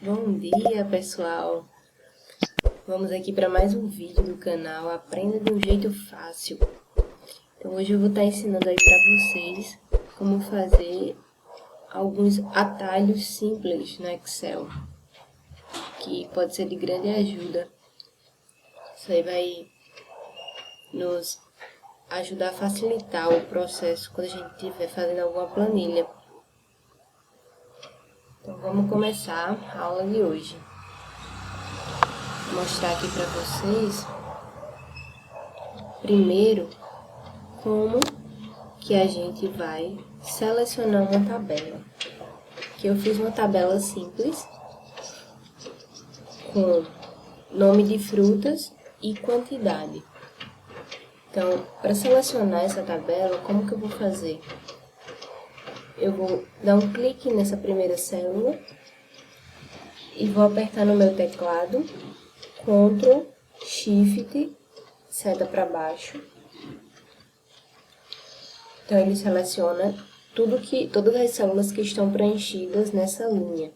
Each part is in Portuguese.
Bom dia, pessoal! Vamos aqui para mais um vídeo do canal Aprenda de um Jeito Fácil. Então hoje eu vou estar ensinando aí para vocês como fazer alguns atalhos simples no Excel, que pode ser de grande ajuda. Isso aí vai nos ajudar a facilitar o processo quando a gente estiver fazendo alguma planilha. Então vamos começar a aula de hoje. Vou mostrar aqui para vocês primeiro como que a gente vai selecionar uma tabela. Que eu fiz uma tabela simples com nome de frutas e quantidade. Então, para selecionar essa tabela, como que eu vou fazer? Eu vou dar um clique nessa primeira célula e vou apertar no meu teclado Ctrl, Shift, seta para baixo. Então, ele seleciona todas as células que estão preenchidas nessa linha.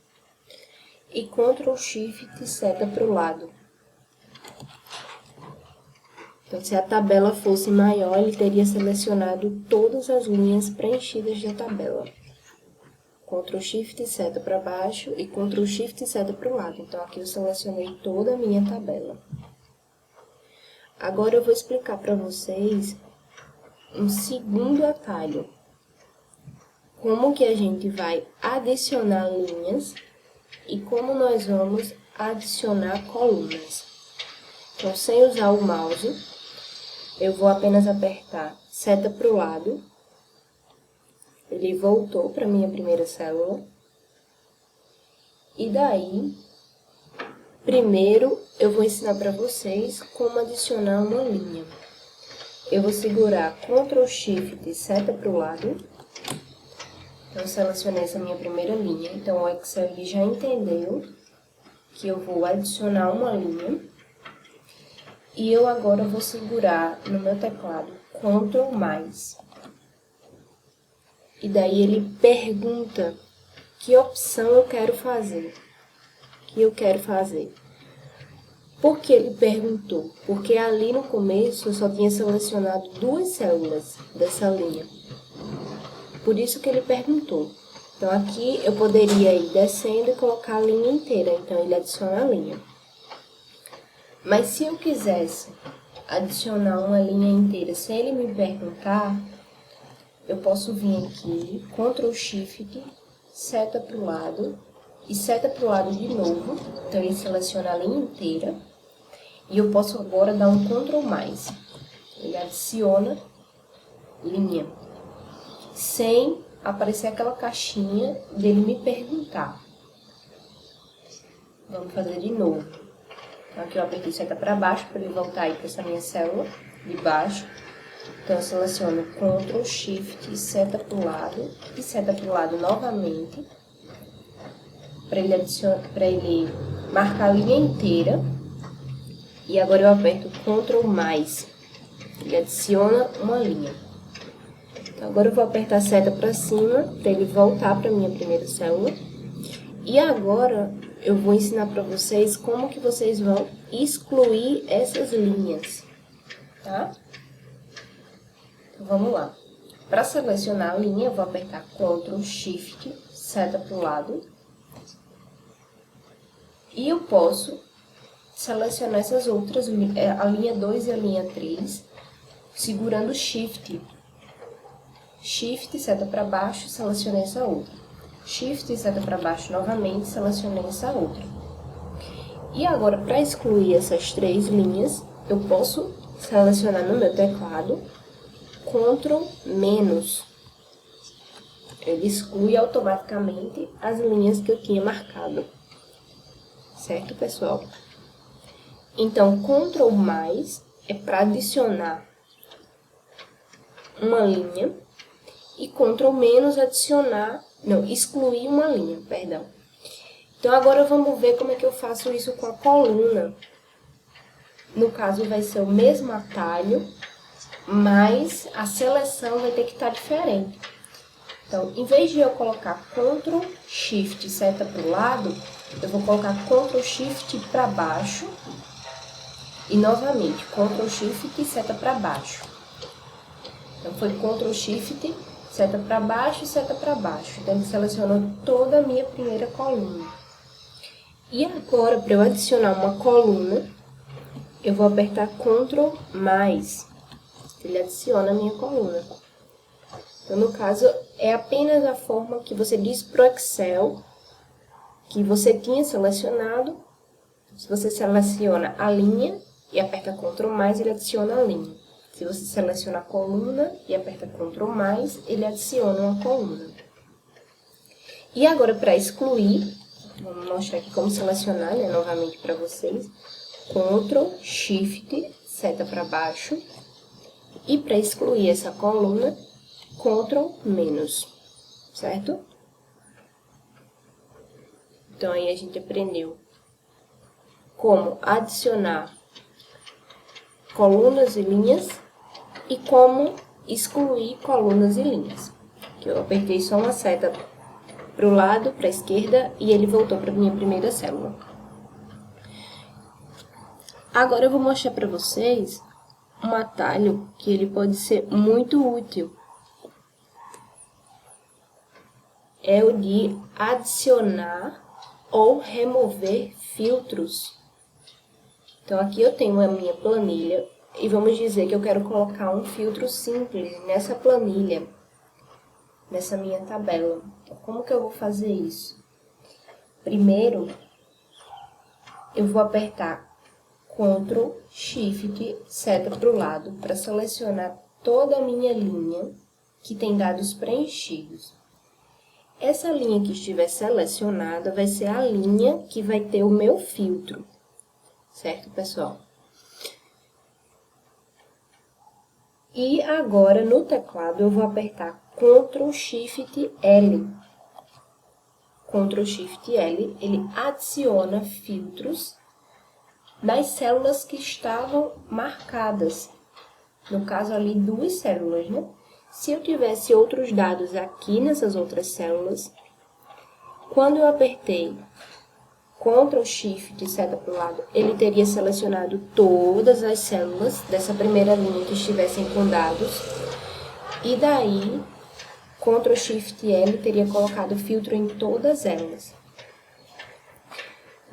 E Ctrl, Shift, seta para o lado. Então, se a tabela fosse maior, ele teria selecionado todas as linhas preenchidas da tabela. Ctrl Shift seta para baixo e Ctrl Shift seta para o lado. Então, aqui eu selecionei toda a minha tabela. Agora eu vou explicar para vocês um segundo atalho. Como que a gente vai adicionar linhas e como nós vamos adicionar colunas. Então, sem usar o mouse, eu vou apenas apertar seta para o lado. Ele voltou para a minha primeira célula. E daí, primeiro eu vou ensinar para vocês como adicionar uma linha. Eu vou segurar Ctrl Shift seta para o lado. Então, eu selecionei essa minha primeira linha. Então, o Excel ele já entendeu que eu vou adicionar uma linha. E eu agora vou segurar no meu teclado Ctrl+. E daí ele pergunta que opção eu quero fazer. Por que ele perguntou? Porque ali no começo eu só tinha selecionado 2 células dessa linha. Por isso que ele perguntou. Então aqui eu poderia ir descendo e colocar a linha inteira. Então ele adiciona a linha. Mas se eu quisesse adicionar uma linha inteira sem ele me perguntar, eu posso vir aqui, Ctrl Shift, seta para o lado e seta para o lado de novo. Então, ele seleciona a linha inteira. E eu posso agora dar um Ctrl+. Ele adiciona linha, sem aparecer aquela caixinha dele me perguntar. Vamos fazer de novo. Então, aqui eu apertei seta para baixo para ele voltar aí para essa minha célula de baixo. Então, eu seleciono Ctrl, Shift, seta para o lado e seta para o lado novamente, para ele marcar a linha inteira. E agora eu aperto Ctrl+, ele adiciona uma linha. Então, agora eu vou apertar a seta para cima, para ele voltar para a minha primeira célula. E agora eu vou ensinar para vocês como que vocês vão excluir essas linhas, tá? Então, vamos lá. Para selecionar a linha, eu vou apertar Ctrl, Shift, seta para o lado. E eu posso selecionar essas outras, a linha 2 e a linha 3, segurando Shift. Shift, seta para baixo, selecionei essa outra. Shift, seta para baixo novamente, selecionei essa outra. E agora, para excluir essas 3 linhas, eu posso selecionar no meu teclado Ctrl-. Ele exclui automaticamente as linhas que eu tinha marcado. Certo, pessoal? Então, Ctrl+ é para adicionar uma linha e Ctrl- excluir uma linha, perdão. Então, agora vamos ver como é que eu faço isso com a coluna. No caso, vai ser o mesmo atalho, mas a seleção vai ter que estar diferente. Então, em vez de eu colocar Ctrl, Shift, seta para o lado, eu vou colocar Ctrl Shift para baixo e novamente Ctrl Shift e seta para baixo. Então foi Ctrl Shift, seta para baixo e seta para baixo. Então ele selecionou toda a minha primeira coluna. E agora, para eu adicionar uma coluna, eu vou apertar Ctrl mais. Ele adiciona a minha coluna. Então, no caso, é apenas a forma que você diz para o Excel que você tinha selecionado. Se você seleciona a linha e aperta Ctrl mais, ele adiciona a linha. Se você seleciona a coluna e aperta Ctrl mais, ele adiciona uma coluna. E agora, para excluir, vamos mostrar aqui como selecionar, né, novamente para vocês. Ctrl, Shift, seta para baixo. E para excluir essa coluna, Ctrl menos, certo? Então, aí a gente aprendeu como adicionar colunas e linhas e como excluir colunas e linhas. Aqui eu apertei só uma seta para o lado, para a esquerda, e ele voltou para a minha primeira célula. Agora eu vou mostrar para vocês um atalho que ele pode ser muito útil. É o de adicionar ou remover filtros. Então, aqui eu tenho a minha planilha e vamos dizer que eu quero colocar um filtro simples nessa planilha, nessa minha tabela. Então, como que eu vou fazer isso? Primeiro, eu vou apertar Ctrl, Shift, seta para o lado para selecionar toda a minha linha que tem dados preenchidos. Essa linha que estiver selecionada vai ser a linha que vai ter o meu filtro, certo, pessoal? E agora, no teclado, eu vou apertar Ctrl Shift L. Ctrl Shift L, ele adiciona filtros nas células que estavam marcadas. No caso ali, 2 células, né? Se eu tivesse outros dados aqui nessas outras células, quando eu apertei Ctrl Shift e seta para o lado, ele teria selecionado todas as células dessa primeira linha que estivessem com dados. E daí, Ctrl Shift L teria colocado filtro em todas elas.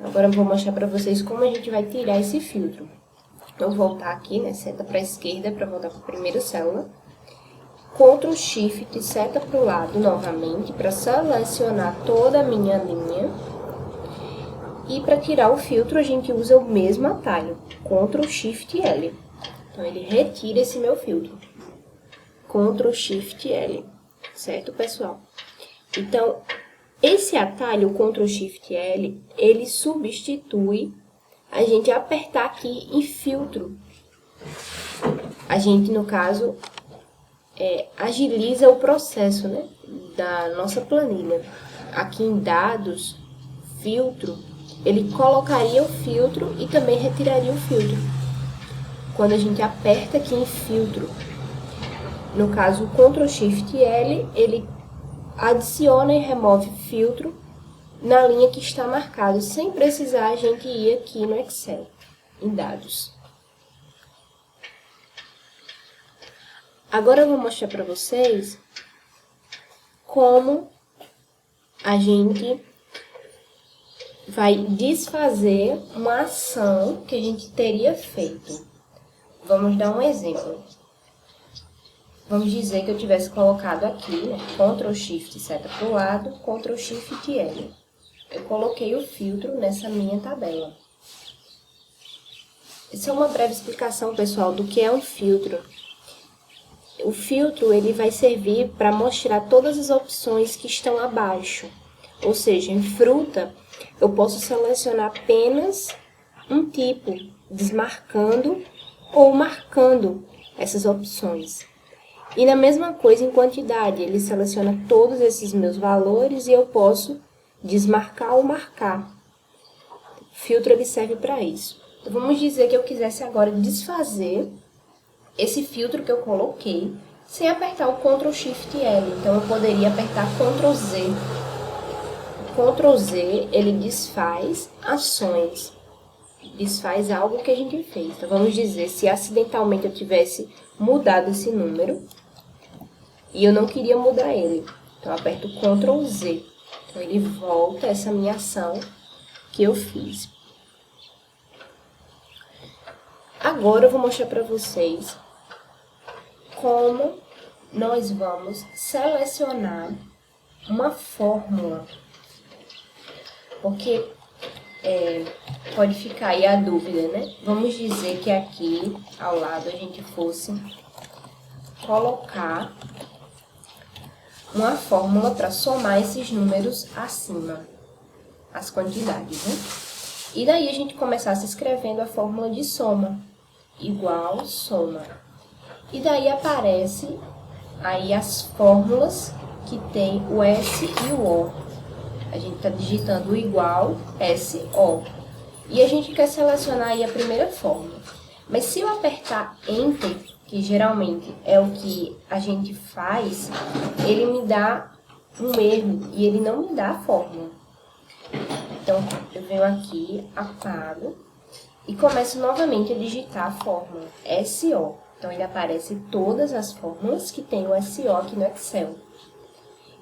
Agora eu vou mostrar para vocês como a gente vai tirar esse filtro. Então, vou voltar aqui, né, seta para a esquerda para voltar para a primeira célula. Ctrl Shift, seta para o lado novamente, para selecionar toda a minha linha. E para tirar o filtro, a gente usa o mesmo atalho, Ctrl Shift L. Então, ele retira esse meu filtro. Ctrl Shift L, certo, pessoal? Então, esse atalho, Ctrl Shift L, ele substitui a gente apertar aqui em filtro. A gente, no caso, agiliza o processo, né, da nossa planilha. Aqui em dados, filtro, ele colocaria o filtro e também retiraria o filtro. Quando a gente aperta aqui em filtro, no caso o Ctrl Shift L, ele adiciona e remove filtro na linha que está marcado, sem precisar a gente ir aqui no Excel, em dados. Agora eu vou mostrar para vocês como a gente vai desfazer uma ação que a gente teria feito. Vamos dar um exemplo. Vamos dizer que eu tivesse colocado aqui, né, Ctrl Shift, seta para o lado, Ctrl Shift L. Eu coloquei o filtro nessa minha tabela. Essa é uma breve explicação, pessoal, do que é um filtro. O filtro, ele vai servir para mostrar todas as opções que estão abaixo. Ou seja, em fruta, eu posso selecionar apenas um tipo, desmarcando ou marcando essas opções. E na mesma coisa em quantidade, ele seleciona todos esses meus valores e eu posso desmarcar ou marcar. O filtro, ele serve para isso. Então, vamos dizer que eu quisesse agora desfazer esse filtro que eu coloquei, sem apertar o Ctrl Shift L. Então, eu poderia apertar Ctrl Z. Ctrl Z, ele desfaz ações. Desfaz algo que a gente fez. Então, vamos dizer, se acidentalmente eu tivesse mudado esse número e eu não queria mudar ele. Então, eu aperto Ctrl Z. Então, ele volta essa minha ação que eu fiz. Agora, eu vou mostrar para vocês como nós vamos selecionar uma fórmula. Porque pode ficar aí a dúvida, né? Vamos dizer que aqui ao lado a gente fosse colocar uma fórmula para somar esses números acima, as quantidades, né? E daí a gente começasse escrevendo a fórmula de soma, igual soma. E daí aparece aí as fórmulas que tem o S e o O. A gente está digitando o igual, SO. E a gente quer selecionar aí a primeira fórmula. Mas se eu apertar Enter, que geralmente é o que a gente faz, ele me dá um erro e ele não me dá a fórmula. Então, eu venho aqui, apago e começo novamente a digitar a fórmula SO. Então, ele aparece todas as fórmulas que tem o SO aqui no Excel.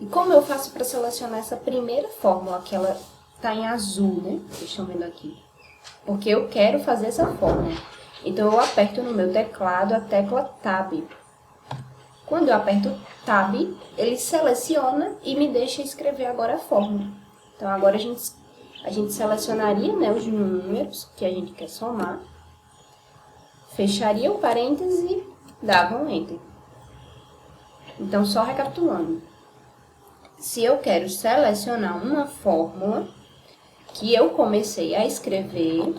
E como eu faço para selecionar essa primeira fórmula, que ela está em azul, né? Vocês estão vendo aqui. Porque eu quero fazer essa fórmula. Então, eu aperto no meu teclado a tecla Tab. Quando eu aperto Tab, ele seleciona e me deixa escrever agora a fórmula. Então, agora a gente selecionaria, né, os números que a gente quer somar. Fecharia o parêntese e dava um Enter. Então, só recapitulando. Se eu quero selecionar uma fórmula que eu comecei a escrever,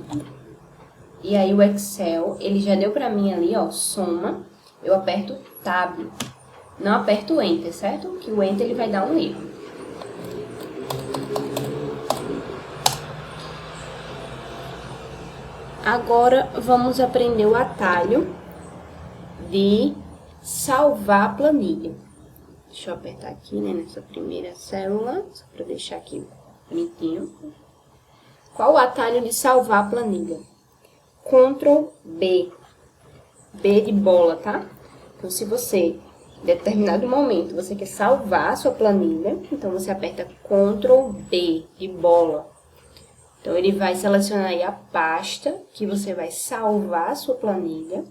e aí o Excel, ele já deu pra mim ali, ó, soma, eu aperto Tab, não aperto Enter, certo? Que o Enter ele vai dar um erro. Agora, vamos aprender o atalho de salvar a planilha. Deixa eu apertar aqui, né, nessa primeira célula, só para deixar aqui bonitinho. Qual o atalho de salvar a planilha? Ctrl B. B de bola, tá? Então, se você, em determinado momento, você quer salvar a sua planilha, então você aperta Ctrl B de bola. Então, ele vai selecionar aí a pasta que você vai salvar a sua planilha.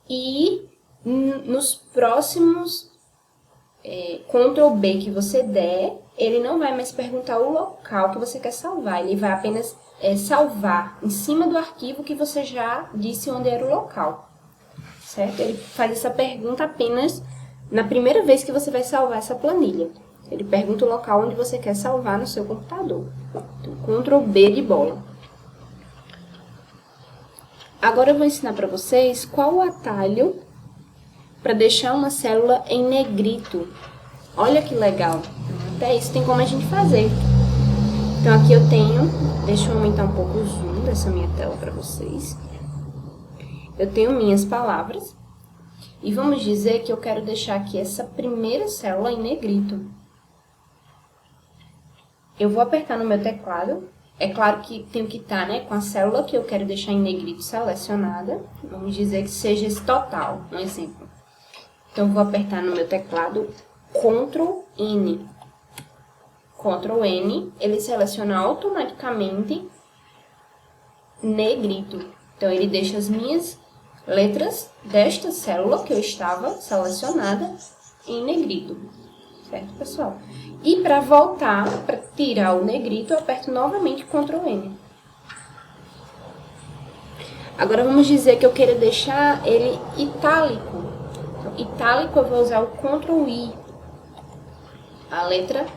E nos próximos Ctrl B que você der, ele não vai mais perguntar o local que você quer salvar. Ele vai apenas salvar em cima do arquivo que você já disse onde era o local. Certo? Ele faz essa pergunta apenas na primeira vez que você vai salvar essa planilha. Ele pergunta o local onde você quer salvar no seu computador. Então, Ctrl B de bola. Agora eu vou ensinar para vocês qual o atalho para deixar uma célula em negrito. Olha que legal. Até isso tem como a gente fazer. Então, aqui eu tenho... Deixa eu aumentar um pouco o zoom dessa minha tela para vocês. Eu tenho minhas palavras. E vamos dizer que eu quero deixar aqui essa primeira célula em negrito. Eu vou apertar no meu teclado. É claro que tenho que estar, né, com a célula que eu quero deixar em negrito selecionada. Vamos dizer que seja esse total, um exemplo. Então, vou apertar no meu teclado Ctrl N. Ctrl N, ele seleciona automaticamente negrito. Então, ele deixa as minhas letras desta célula que eu estava selecionada em negrito. Certo, pessoal? E para voltar, para tirar o negrito, eu aperto novamente Ctrl N. Agora, vamos dizer que eu queira deixar ele itálico. Itálico, eu vou usar o Ctrl I. A letra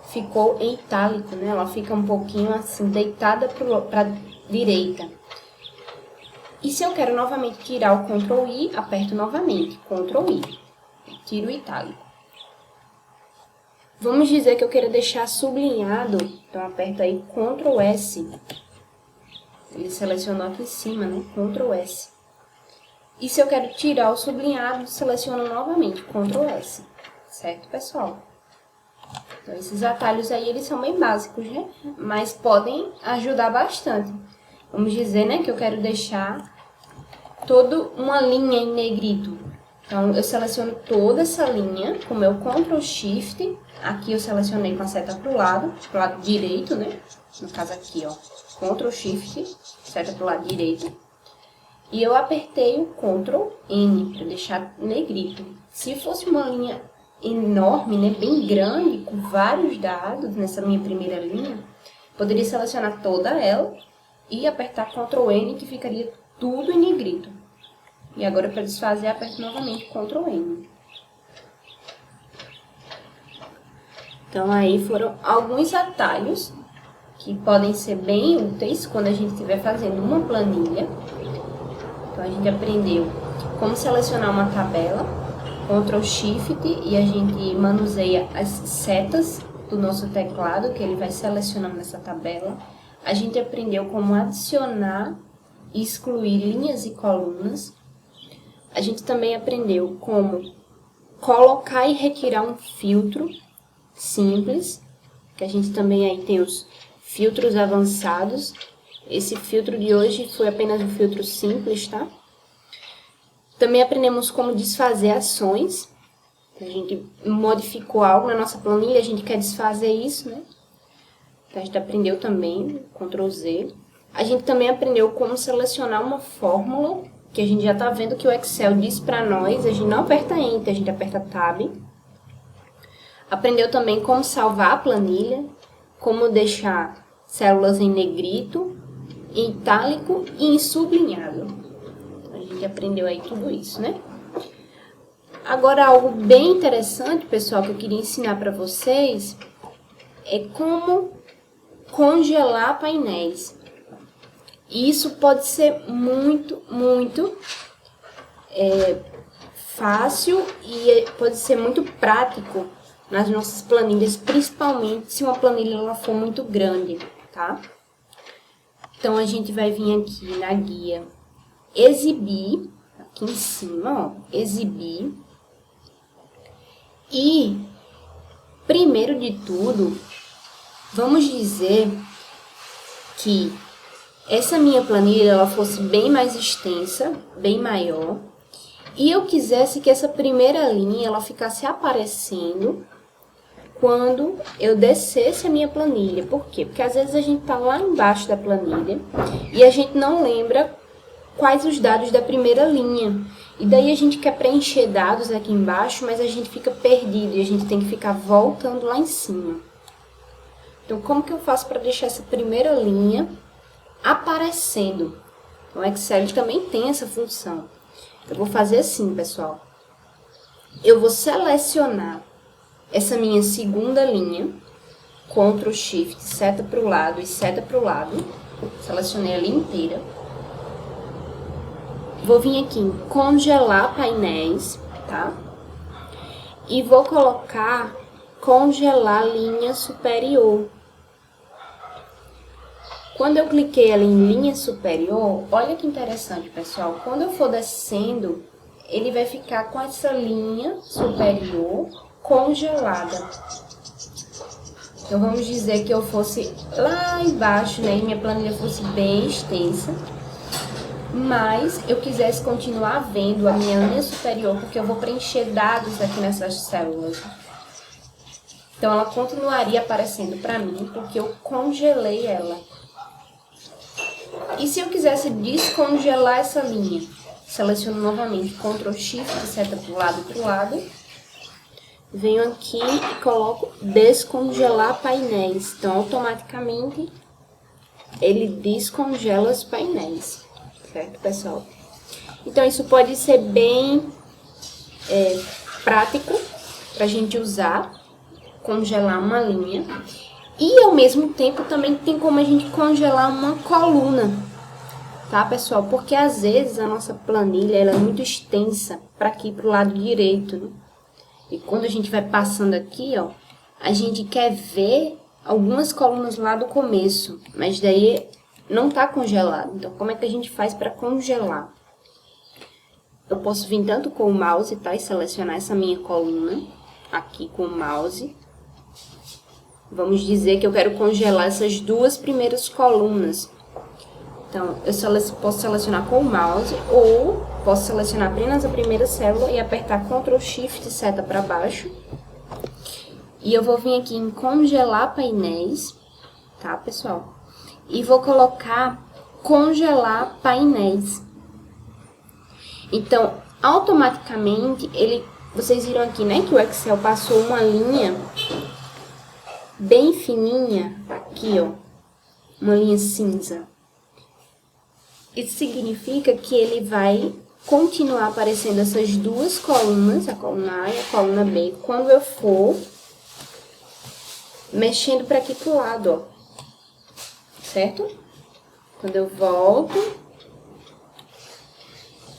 ficou em itálico, né? Ela fica um pouquinho assim, deitada para a direita. E se eu quero novamente tirar o Ctrl I, aperto novamente, Ctrl I. Tiro o itálico. Vamos dizer que eu queira deixar sublinhado, então aperto aí Ctrl S. Ele selecionou aqui em cima, né? Ctrl S. E se eu quero tirar o sublinhado, seleciono novamente, Ctrl S. Certo, pessoal? Então, esses atalhos aí, eles são bem básicos, né? Mas podem ajudar bastante. Vamos dizer, né, que eu quero deixar toda uma linha em negrito. Então, eu seleciono toda essa linha com o meu Ctrl Shift. Aqui eu selecionei com a seta pro lado direito, né? No caso aqui, ó. Ctrl Shift, seta pro lado direito. E eu apertei o Ctrl N para deixar negrito. Se fosse uma linha enorme, né, bem grande, com vários dados nessa minha primeira linha, poderia selecionar toda ela e apertar Ctrl N, que ficaria tudo em negrito. E agora, para desfazer, aperto novamente Ctrl N. Então, aí foram alguns atalhos que podem ser bem úteis quando a gente estiver fazendo uma planilha. Então, a gente aprendeu como selecionar uma tabela, Ctrl Shift, e a gente manuseia as setas do nosso teclado, que ele vai selecionando nessa tabela. A gente aprendeu como adicionar e excluir linhas e colunas. A gente também aprendeu como colocar e retirar um filtro simples, que a gente também aí tem os filtros avançados. Esse filtro de hoje foi apenas um filtro simples, tá? Também aprendemos como desfazer ações. A gente modificou algo na nossa planilha, a gente quer desfazer isso, né? Então, a gente aprendeu também, Ctrl Z. A gente também aprendeu como selecionar uma fórmula, que a gente já está vendo que o Excel diz para nós, a gente não aperta Enter, a gente aperta Tab. Aprendeu também como salvar a planilha, como deixar células em negrito, em itálico e em sublinhado. A gente aprendeu aí tudo isso, né? Agora, algo bem interessante, pessoal, que eu queria ensinar para vocês é como congelar painéis. E isso pode ser muito fácil e pode ser muito prático nas nossas planilhas, principalmente se uma planilha ela for muito grande, tá? Então, a gente vai vir aqui na guia Exibir, aqui em cima, ó, Exibir. E, primeiro de tudo, vamos dizer que essa minha planilha ela fosse bem mais extensa, bem maior, e eu quisesse que essa primeira linha ela ficasse aparecendo quando eu descesse a minha planilha. Por quê? Porque às vezes a gente tá lá embaixo da planilha e a gente não lembra quais os dados da primeira linha. E daí a gente quer preencher dados aqui embaixo, mas a gente fica perdido e a gente tem que ficar voltando lá em cima. Então, como que eu faço para deixar essa primeira linha aparecendo? O Excel também tem essa função. Eu vou fazer assim, pessoal. Eu vou selecionar essa minha segunda linha, Ctrl Shift, seta para o lado e seta para o lado. Selecionei ela inteira. Vou vir aqui em congelar painéis, tá? E vou colocar congelar linha superior. Quando eu cliquei ali em linha superior, olha que interessante, pessoal. Quando eu for descendo, ele vai ficar com essa linha superior congelada. Então, vamos dizer que eu fosse lá embaixo, né? E minha planilha fosse bem extensa. Mas eu quisesse continuar vendo a minha linha superior, porque eu vou preencher dados aqui nessas células. Então, ela continuaria aparecendo para mim, porque eu congelei ela. E se eu quisesse descongelar essa linha? Seleciono novamente Ctrl Shift, seta para o lado e para o lado. Venho aqui e coloco descongelar painéis. Então, automaticamente, ele descongela os painéis. Certo, pessoal? Então, isso pode ser bem prático para a gente usar, congelar uma linha. E, ao mesmo tempo, também tem como a gente congelar uma coluna, tá, pessoal? Porque, às vezes, a nossa planilha ela é muito extensa para aqui, para o lado direito, né? E quando a gente vai passando aqui, ó, a gente quer ver algumas colunas lá do começo, mas daí não tá congelado. Então, como é que a gente faz para congelar? Eu posso vir tanto com o mouse, tá? E selecionar essa minha coluna aqui com o mouse. Vamos dizer que eu quero congelar essas duas primeiras colunas. Então, eu posso selecionar com o mouse ou posso selecionar apenas a primeira célula e apertar Ctrl Shift e seta para baixo. E eu vou vir aqui em congelar painéis, tá, pessoal? E vou colocar congelar painéis. Então, automaticamente, vocês viram aqui, né, que o Excel passou uma linha bem fininha aqui, ó, uma linha cinza. Isso significa que ele vai continuar aparecendo essas duas colunas, a coluna A e a coluna B, quando eu for mexendo para aqui pro lado, ó. Certo? Quando eu volto.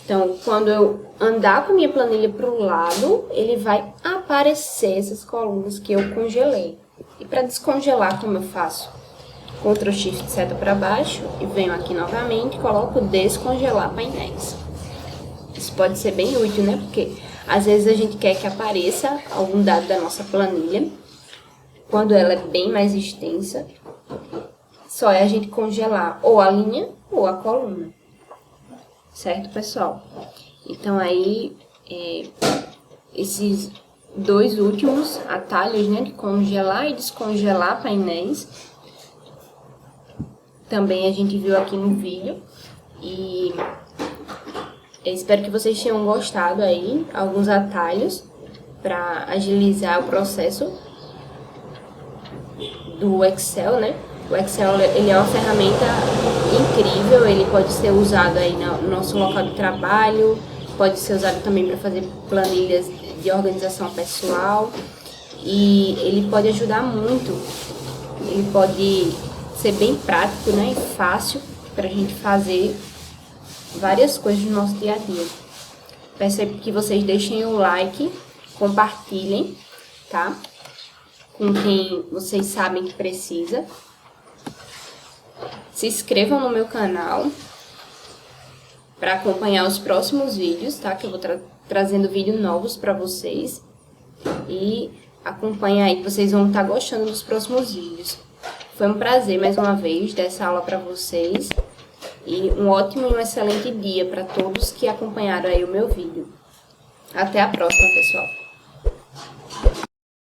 Então, quando eu andar com a minha planilha pro lado, ele vai aparecer essas colunas que eu congelei. E para descongelar, como eu faço? Ctrl Shift seta para baixo e venho aqui novamente e coloco descongelar painéis. Isso pode ser bem útil, né? Porque às vezes a gente quer que apareça algum dado da nossa planilha. Quando ela é bem mais extensa, só é a gente congelar ou a linha ou a coluna. Certo, pessoal? Então aí, esses dois últimos atalhos, né? De congelar e descongelar painéis, também a gente viu aqui no vídeo. E eu espero que vocês tenham gostado aí, alguns atalhos para agilizar o processo do Excel, né? O Excel, ele é uma ferramenta incrível, ele pode ser usado aí no nosso local de trabalho, pode ser usado também para fazer planilhas de organização pessoal, e ele pode ajudar muito, ele pode ser bem prático, né, e fácil para a gente fazer várias coisas no nosso dia a dia. Peço que vocês deixem o like, compartilhem, tá? Com quem vocês sabem que precisa. Se inscrevam no meu canal para acompanhar os próximos vídeos, tá? Que eu vou trazendo vídeos novos para vocês. E acompanha aí que vocês vão estar gostando dos próximos vídeos. Foi um prazer mais uma vez dar essa aula para vocês. E um ótimo e um excelente dia para todos que acompanharam aí o meu vídeo. Até a próxima, pessoal.